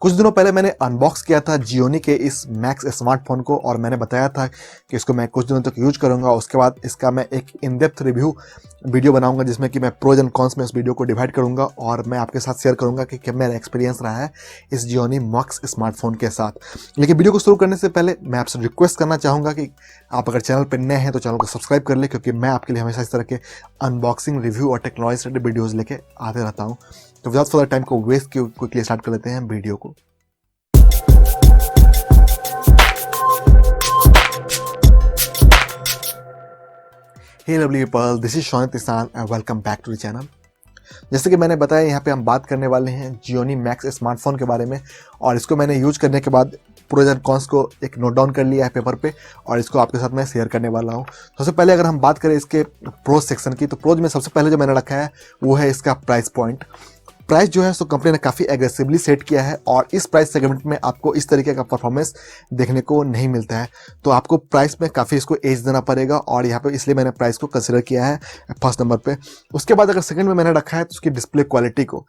कुछ दिनों पहले मैंने अनबॉक्स किया था जियोनी के इस मैक्स स्मार्टफोन को और मैंने बताया था कि इसको मैं कुछ दिनों तक यूज करूंगा। उसके बाद इसका मैं एक इन डेप्थ रिव्यू वीडियो बनाऊंगा जिसमें कि मैं प्रोज एंड कॉन्स में इस वीडियो को डिवाइड करूंगा और मैं आपके साथ शेयर करूंगा कि क्या मेरा एक्सपीरियंस रहा है इस जियोनी मैक्स स्मार्टफोन के साथ। लेकिन वीडियो को शुरू करने से पहले मैं आपसे रिक्वेस्ट करना चाहूँगा कि आप अगर चैनल पर नए हैं तो चैनल को सब्सक्राइब कर ले, क्योंकि मैं आपके लिए हमेशा इस तरह के अनबॉक्सिंग, रिव्यू और टेक्नोलॉजी से रिलेटेड वीडियोज़ लेके आते रहता हूँ। तो विदाउट फर्दर टाइम को वेस्ट किए क्विकली स्टार्ट कर लेते हैं वीडियो को। Hey lovely people, this is Shaunit and welcome back to the channel। जैसे कि मैंने बताया, यहाँ पे हम बात करने वाले हैं जियोनी मैक्स स्मार्टफोन के बारे में और इसको मैंने यूज करने के बाद प्रोज एंड कॉन्स को एक नोट डाउन कर लिया है पेपर पे और इसको आपके साथ मैं शेयर करने वाला हूँ। सबसे पहले अगर हम बात करें इसके प्रोज सेक्शन की, तो प्रोज में सबसे पहले जो मैंने रखा है वो है इसका प्राइस पॉइंट। प्राइस जो है सो कंपनी ने काफ़ी एग्रेसिवली सेट किया है और इस प्राइस सेगमेंट में आपको इस तरीके का परफॉर्मेंस देखने को नहीं मिलता है, तो आपको प्राइस में काफ़ी इसको एज देना पड़ेगा और यहाँ पे इसलिए मैंने प्राइस को कंसिडर किया है फर्स्ट नंबर पे। उसके बाद अगर सेकंड में मैंने रखा है तो उसकी डिस्प्ले क्वालिटी को।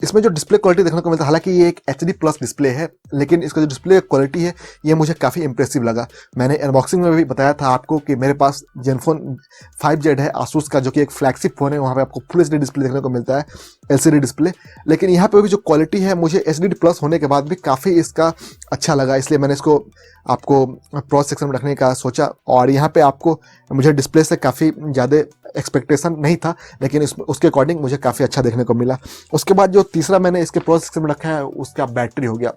इसमें जो डिस्प्ले क्वालिटी देखने को मिलता है, हालांकि ये एक HD प्लस डिस्प्ले है, लेकिन इसका जो डिस्प्ले क्वालिटी है ये मुझे काफ़ी इंप्रेसिव लगा। मैंने अनबॉक्सिंग में भी बताया था आपको कि मेरे पास जेनफोन 5Z है आसूस का, जो कि एक फ्लैगशिप फ़ोन है। वहाँ पे आपको फुल HD डिस्प्ले देखने को मिलता है, LCD डिस्प्ले, लेकिन यहाँ पे भी जो क्वालिटी है मुझे HD प्लस होने के बाद भी काफ़ी इसका अच्छा लगा, इसलिए मैंने इसको आपको प्रोज सेक्शन में रखने का सोचा। और यहाँ पे आपको मुझे डिस्प्ले से काफ़ी ज़्यादा एक्सपेक्टेशन नहीं था, लेकिन उसके अकॉर्डिंग मुझे काफ़ी अच्छा देखने को मिला। उसके बाद जो तीसरा मैंने इसके प्रोज सेक्शन में रखा है उसका बैटरी हो गया।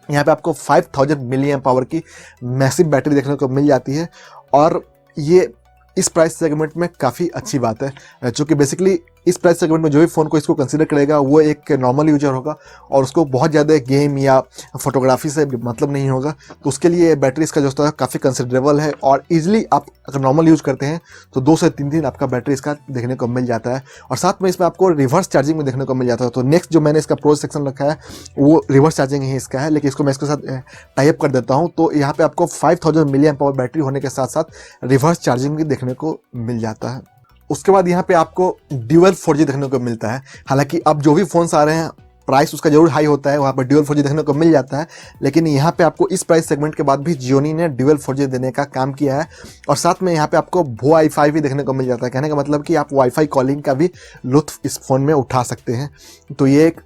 यहाँ पे आपको 5000 मिली एम्प पावर की मैसिव बैटरी देखने को मिल जाती है और ये इस प्राइस सेगमेंट में काफ़ी अच्छी बात है, क्योंकि बेसिकली इस प्राइस सेगमेंट में जो भी फ़ोन को इसको कंसीडर करेगा वो एक नॉर्मल यूजर होगा और उसको बहुत ज़्यादा गेम या फोटोग्राफी से मतलब नहीं होगा, तो उसके लिए बैटरी इसका जो है काफ़ी कंसिडरेबल है और ईजिली आप अगर नॉर्मल यूज़ करते हैं तो 2 से 3 दिन आपका बैटरी इसका देखने को मिल जाता है। और साथ में इसमें आपको रिवर्स चार्जिंग में देखने को मिल जाता है। तो नेक्स्ट जो मैंने इसका प्रोज सेक्शन रखा है वो रिवर्स चार्जिंग ही इसका है, लेकिन इसको मैं इसके साथ टाई अप कर देता हूँ। तो यहाँ पर आपको 5000 मिली एम्प पावर बैटरी होने के साथ साथ रिवर्स चार्जिंग भी देखने को मिल जाता है। उसके बाद यहाँ पे आपको ड्यूअल 4G देखने को मिलता है। हालांकि अब जो भी फ़ोन्स आ रहे हैं प्राइस उसका जरूर हाई होता है, वहाँ पर ड्यूअल 4G देखने को मिल जाता है, लेकिन यहाँ पे आपको इस प्राइस सेगमेंट के बाद भी जियोनी ने ड्यूअल 4G देने का काम किया है और साथ में यहाँ पे आपको वाईफाई भी देखने को मिल जाता है। कहने का मतलब कि आप वाईफाई कॉलिंग का भी लुत्फ इस फ़ोन में उठा सकते हैं, तो ये एक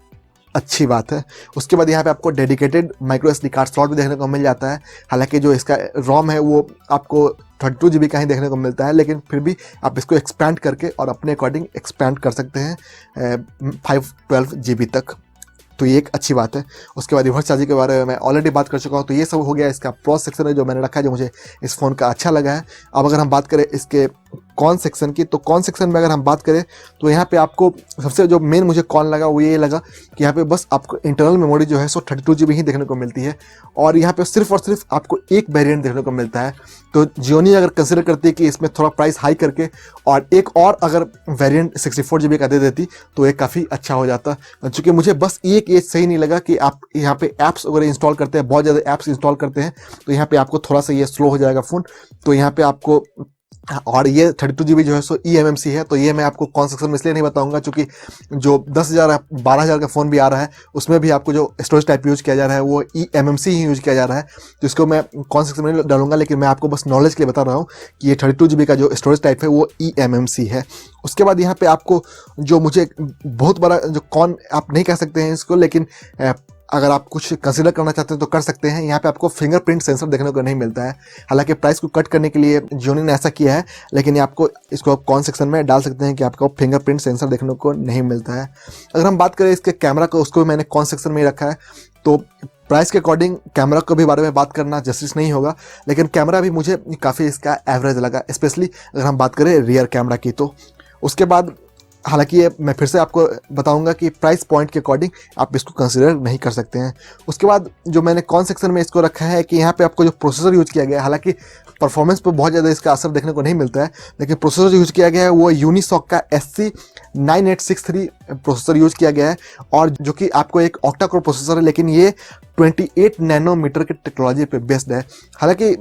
अच्छी बात है। उसके बाद यहाँ पे आपको dedicated micro SD card slot भी देखने को मिल जाता है। हालांकि जो इसका रोम है वो आपको 32 GB का ही देखने को मिलता है, लेकिन फिर भी आप इसको एक्सपैंड करके और अपने अकॉर्डिंग एक्सपैंड कर सकते हैं 512 GB तक, तो ये एक अच्छी बात है। उसके बाद रिवर्स चार्जिंग के बारे में मैं ऑलरेडी बात कर चुका हूँ, तो ये सब हो गया इसका प्रोज सेक्शन है जो मैंने रखा है, जो मुझे इस फ़ोन का अच्छा लगा है। अब अगर हम बात करें इसके कॉन सेक्शन की, तो कॉन सेक्शन में अगर हम बात करें तो यहाँ पे आपको सबसे जो मेन मुझे कॉन लगा वो ये लगा कि यहाँ पे बस आपको इंटरनल मेमोरी जो है सो 32 GB ही देखने को मिलती है और यहाँ पे सिर्फ और सिर्फ आपको एक वेरिएंट देखने को मिलता है। तो जियोनी अगर कंसिडर करती है कि इसमें थोड़ा प्राइस हाई करके और एक और अगर वेरिएंट 64 GB का दे देती तो ये काफ़ी अच्छा हो जाता, क्योंकि मुझे बस एक ये सही नहीं लगा कि आप यहाँ पे ऐप्स वगैरह इंस्टॉल करते हैं, बहुत ज़्यादा ऐप्स इंस्टॉल करते हैं, तो यहाँ पे आपको थोड़ा सा ये स्लो हो जाएगा फ़ोन। तो यहाँ पे आपको, और ये 32 GB जो है सो eMMC है, तो ये मैं आपको कौन सेक्शन में इसलिए नहीं बताऊंगा क्योंकि जो 10,000 12,000 का फ़ोन भी आ रहा है उसमें भी आपको जो स्टोरेज टाइप यूज़ किया जा रहा है वो eMMC ही यूज़ किया जा रहा है, तो इसको मैं कौन सेक्शन में नहीं डालूंगा, लेकिन मैं आपको बस नॉलेज के लिए बता रहा हूँ कि ये 32 GB का जो स्टोरेज टाइप है वो eMMC है। उसके बाद यहाँ पे आपको जो मुझे बहुत बड़ा जो कौन आप नहीं कह सकते हैं इसको, लेकिन अगर आप कुछ कंसीडर करना चाहते हैं तो कर सकते हैं, यहाँ पे आपको फिंगरप्रिंट सेंसर देखने को नहीं मिलता है। हालांकि प्राइस को कट करने के लिए जियोनी ने ऐसा किया है, लेकिन ये आपको इसको आप कौन सेक्शन में डाल सकते हैं कि आपको फिंगरप्रिंट सेंसर देखने को नहीं मिलता है। अगर हम बात करें इसके कैमरा को, उसको भी मैंने कौन सेक्शन में ही रखा है, तो प्राइस के अकॉर्डिंग कैमरा को भी बारे में बात करना जस्टिस नहीं होगा, लेकिन कैमरा भी मुझे काफ़ी इसका एवरेज लगा, स्पेशली अगर हम बात करें रियर कैमरा की। तो उसके बाद हालांकि ये मैं फिर से आपको बताऊंगा कि प्राइस पॉइंट के अकॉर्डिंग आप इसको कंसीडर नहीं कर सकते हैं। उसके बाद जो मैंने कौन सेक्शन में इसको रखा है कि यहाँ पे आपको जो प्रोसेसर यूज किया गया है, हालांकि परफॉर्मेंस पर बहुत ज़्यादा इसका असर देखने को नहीं मिलता है, लेकिन प्रोसेसर यूज किया गया है वो यूनिसॉक का SC9863 प्रोसेसर यूज किया गया है और जो कि आपको एक ऑक्टा कोर प्रोसेसर है, लेकिन ये 28 नैनोमीटर के टेक्नोलॉजी पे बेस्ड है। हालांकि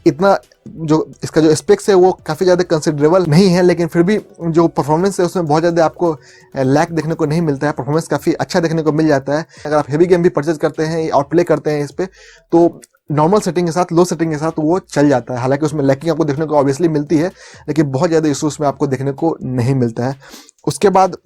इतना जो इसका जो स्पेक्स है वो काफ़ी ज़्यादा कंसिडरेबल नहीं है, लेकिन फिर भी जो परफॉर्मेंस है उसमें बहुत ज़्यादा आपको लैग देखने को नहीं मिलता है। परफॉर्मेंस काफ़ी अच्छा देखने को मिल जाता है। अगर आप हेवी गेम भी परचेज करते हैं और प्ले करते हैं इस पर, तो नॉर्मल सेटिंग के साथ, लो सेटिंग के साथ वो चल जाता है। हालांकि उसमें लैकिंग आपको देखने को ऑब्वियसली मिलती है, लेकिन बहुत ज़्यादा इशूज़ में आपको देखने को नहीं मिलता है। उसके बाद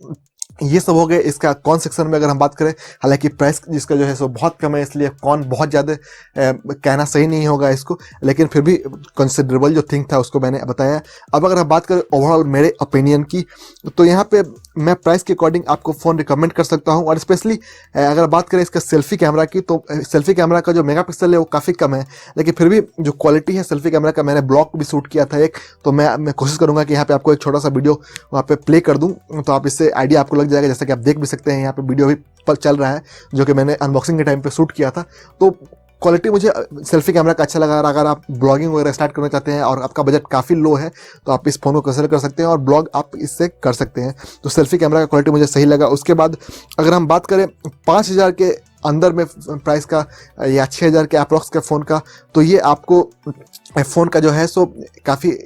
ये सब हो गए इसका कॉन सेक्शन में अगर हम बात करें। हालांकि प्राइस जिसका जो है सो बहुत कम है, इसलिए कॉन बहुत ज़्यादा कहना सही नहीं होगा इसको, लेकिन फिर भी कंसिडरेबल जो थिंग था उसको मैंने बताया। अब अगर हम बात करें ओवरऑल मेरे ओपिनियन की, तो यहाँ पे मैं प्राइस के अकॉर्डिंग आपको फ़ोन रिकमेंड कर सकता हूँ। और स्पेशली अगर बात करें इसका सेल्फी कैमरा की, तो सेल्फी कैमरा का जो मेगापिक्सल है वो काफ़ी कम है, लेकिन फिर भी जो क्वालिटी है सेल्फी कैमरा का, मैंने ब्लॉग भी शूट किया था एक, तो मैं कोशिश करूँगा कि यहाँ पे आपको एक छोटा सा वीडियो वहाँ पे प्ले कर दूँ, तो आप इससे आइडिया आपको लग जाएगा। जैसा कि आप देख भी सकते हैं यहाँ पे वीडियो भी चल रहा है जो कि मैंने अनबॉक्सिंग के टाइम पे शूट किया था। तो क्वालिटी मुझे सेल्फी कैमरा का अच्छा लगा। अगर आप ब्लॉगिंग वगैरह स्टार्ट करना चाहते हैं और आपका बजट काफ़ी लो है, तो आप इस फ़ोन को कंसिडर कर सकते हैं और ब्लॉग आप इससे कर सकते हैं। तो सेल्फी कैमरा का क्वालिटी मुझे सही लगा। उसके बाद अगर हम बात करें 5,000 के अंदर में प्राइस का या 6,000 के अप्रॉक्स का फ़ोन का, तो ये आपको फ़ोन का जो है सो काफ़ी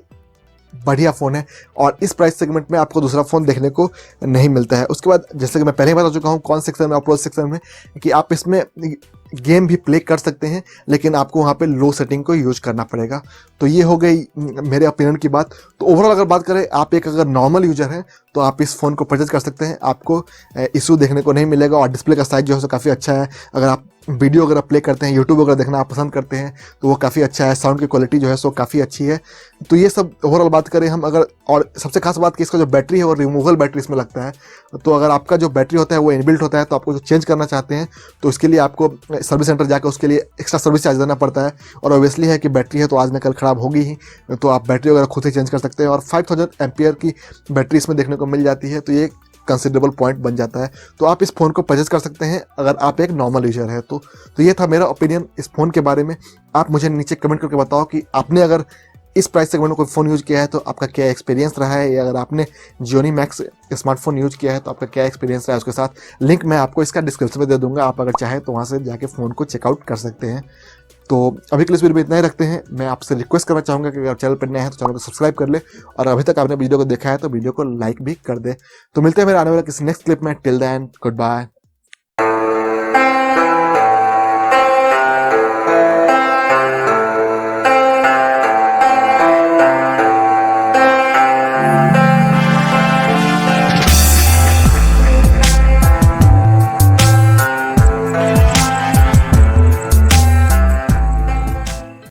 बढ़िया फ़ोन है और इस प्राइस सेगमेंट में आपको दूसरा फ़ोन देखने को नहीं मिलता है। उसके बाद जैसे कि मैं पहले ही बता चुका हूँ कौन सेक्शन में, अप्रोच सेक्शन में, कि आप इसमें गेम भी प्ले कर सकते हैं, लेकिन आपको वहाँ पे लो सेटिंग को यूज करना पड़ेगा। तो ये हो गई मेरे ओपिनियन की बात। तो ओवरऑल अगर बात करें, आप एक अगर नॉर्मल यूजर हैं तो आप इस फ़ोन को परचेज कर सकते हैं, आपको इशू देखने को नहीं मिलेगा। और डिस्प्ले का साइज जो है काफ़ी अच्छा है। अगर आप वीडियो वगैरह प्ले करते हैं, यूट्यूब वगैरह देखना आप पसंद करते हैं, तो वो काफ़ी अच्छा है। साउंड की क्वालिटी जो है सो काफ़ी अच्छी है। तो ये सब ओवरऑल बात करें हम अगर, और सबसे खास बात कि इसका जो बैटरी है वो रिमूवल बैटरी इसमें लगता है। तो अगर आपका जो बैटरी होता है वो इनबिल्ट होता है, तो आपको जो चेंज करना चाहते हैं तो इसके लिए आपको सर्विस सेंटर जाकर उसके लिए एक्स्ट्रा सर्विस चार्ज देना पड़ता है। और ऑब्वियसली है कि बैटरी है तो आज न कल ख़राब होगी ही, तो आप बैटरी वगैरह खुद से चेंज कर सकते हैं। और 5000 एम्पियर की बैटरी इसमें देखने को मिल जाती है, तो ये कंसिडरेबल पॉइंट बन जाता है। तो आप इस फ़ोन को परचेज कर सकते हैं अगर आप एक नॉर्मल यूजर है तो ये था मेरा ओपिनियन इस फ़ोन के बारे में। आप मुझे नीचे कमेंट करके बताओ कि आपने अगर इस प्राइस सेगमेंट में कोई फ़ोन यूज़ किया है तो आपका क्या एक्सपीरियंस रहा है, या अगर आपने जियोनी मैक्स स्मार्टफोन यूज़ किया है तो आपका क्या एक्सपीरियंस रहा है। उसके साथ लिंक मैं आपको इसका डिस्क्रिप्शन में दे दूंगा, आप अगर चाहें तो वहाँ से जाके फ़ोन को चेकआउट कर सकते हैं। तो अभी के लिए इस वीडियो में इतना ही रखते हैं। मैं आपसे रिक्वेस्ट करना चाहूँगा कि अगर चैनल पर नए हैं तो चैनल को सब्सक्राइब कर ले, और अभी तक आपने वीडियो को देखा है तो वीडियो को लाइक भी कर दे। तो मिलते हैं मेरे आने वाले किसी नेक्स्ट क्लिप में। Till then good bye.